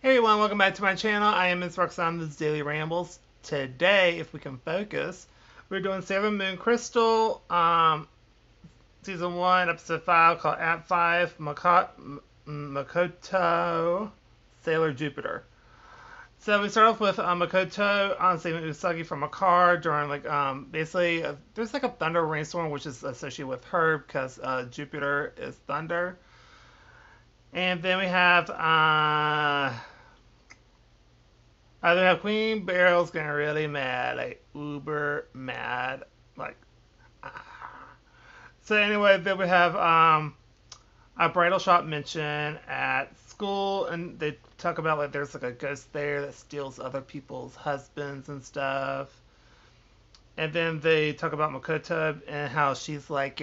Hey everyone, welcome back to my channel. I am Ms. Roxanne, this is Daily Rambles. Today, if we can focus, we're doing Sailor Moon Crystal, Season 1, Episode 5, called Act 5, Makoto, Sailor Jupiter. So we start off with Makoto on saving Usagi from a car during, basically, there's like a thunder rainstorm, which is associated with her because Jupiter is thunder. And then we have either have Queen Barrel's getting really mad, like uber mad, like. So anyway, then we have a bridal shop mention at school, and they talk about like there's like a ghost there that steals other people's husbands and stuff. And then they talk about Makoto and how she's like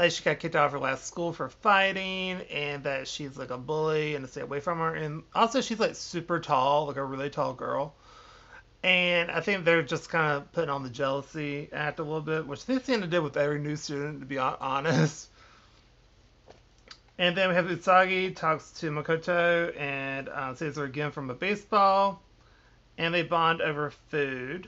she got kicked out of her last school for fighting, and that she's like a bully and to stay away from her. And also, she's like super tall, like a really tall girl. And I think they're just kind of putting on the jealousy act a little bit, which they seem to do with every new student, to be honest. And then we have Usagi talks to Makoto and saves her again from a baseball, and they bond over food.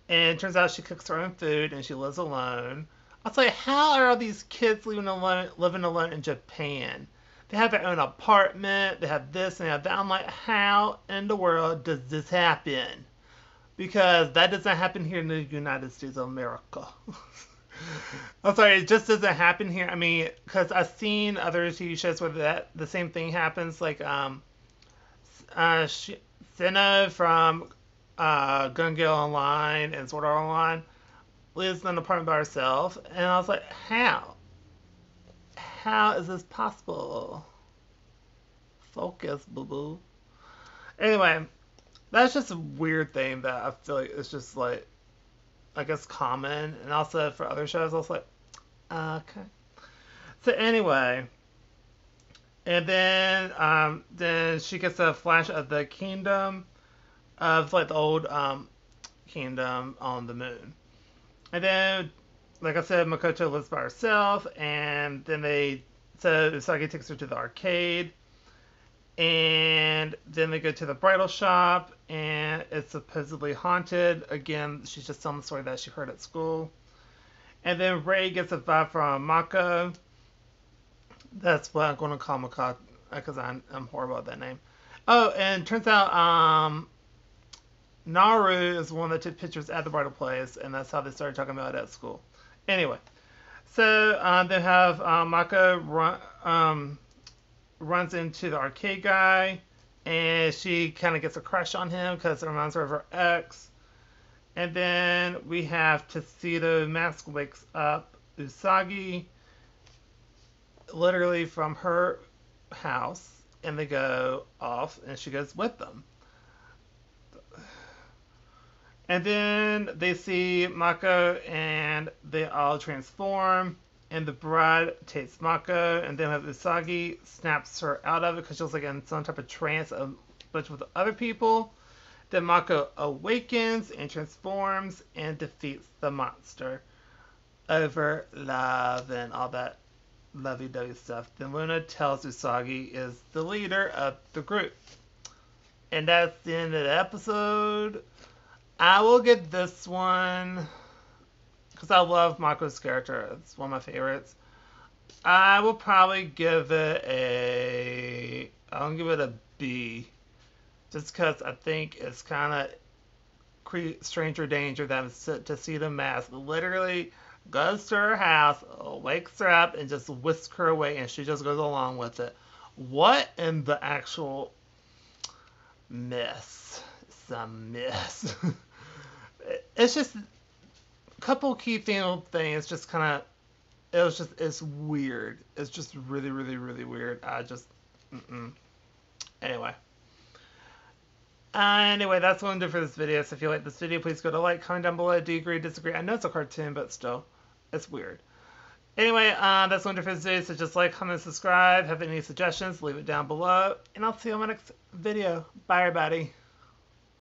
And it turns out she cooks her own food and she lives alone. I was like, how are all these kids living alone in Japan? They have their own apartment, they have this and they have that. I'm like, how in the world does this happen? Because that doesn't happen here in the United States of America. I'm sorry, it just doesn't happen here. I mean, because I've seen other TV shows where the same thing happens, like Senna from Gun Gale Online and Sword Art Online lives in an apartment by herself, and I was like, how? How is this possible? Focus, boo boo. Anyway, that's just a weird thing that I feel like it's just like, I guess, common, and also for other shows, I was like, okay. So anyway, and then she gets a flash of the kingdom of like the old kingdom on the moon. And then, like I said, Makoto lives by herself, and then so Usagi takes her to the arcade, and then they go to the bridal shop, and it's supposedly haunted. Again, she's just telling the story that she heard at school. And then Ray gets a vibe from Mako. That's what I'm going to call Makoto, because I'm horrible at that name. Oh, and turns out Naru is the one that took pictures at the bridal place, and that's how they started talking about it at school. Anyway, so they have Mako runs into the arcade guy, and she kind of gets a crush on him because it reminds her of her ex. And then we have Tuxedo Mask wakes up Usagi literally from her house, and they go off, and she goes with them. And then they see Mako, and they all transform. And the bride takes Mako, and then have Usagi snaps her out of it because she was like in some type of trance, a bunch with other people. Then Mako awakens and transforms and defeats the monster over love and all that lovey-dovey stuff. Then Luna tells Usagi is the leader of the group. And that's the end of the episode. I will get this one because I love Mako's character. It's one of my favorites. I will probably give it I'll give it a B. Just because I think it's kind of stranger danger that to see the mask literally goes to her house, wakes her up, and just whisks her away, and she just goes along with it. What in the actual mess? It's a mess. It's just a couple key things. Just kind of, it's weird. It's just really, really, really weird. Anyway. Anyway, that's what I'm doing for this video. So if you like this video, please go to like, comment down below. Do you agree, disagree? I know it's a cartoon, but still, it's weird. Anyway, that's what I'm doing for this video. So just like, comment, subscribe. Have any suggestions, leave it down below. And I'll see you on my next video. Bye, everybody.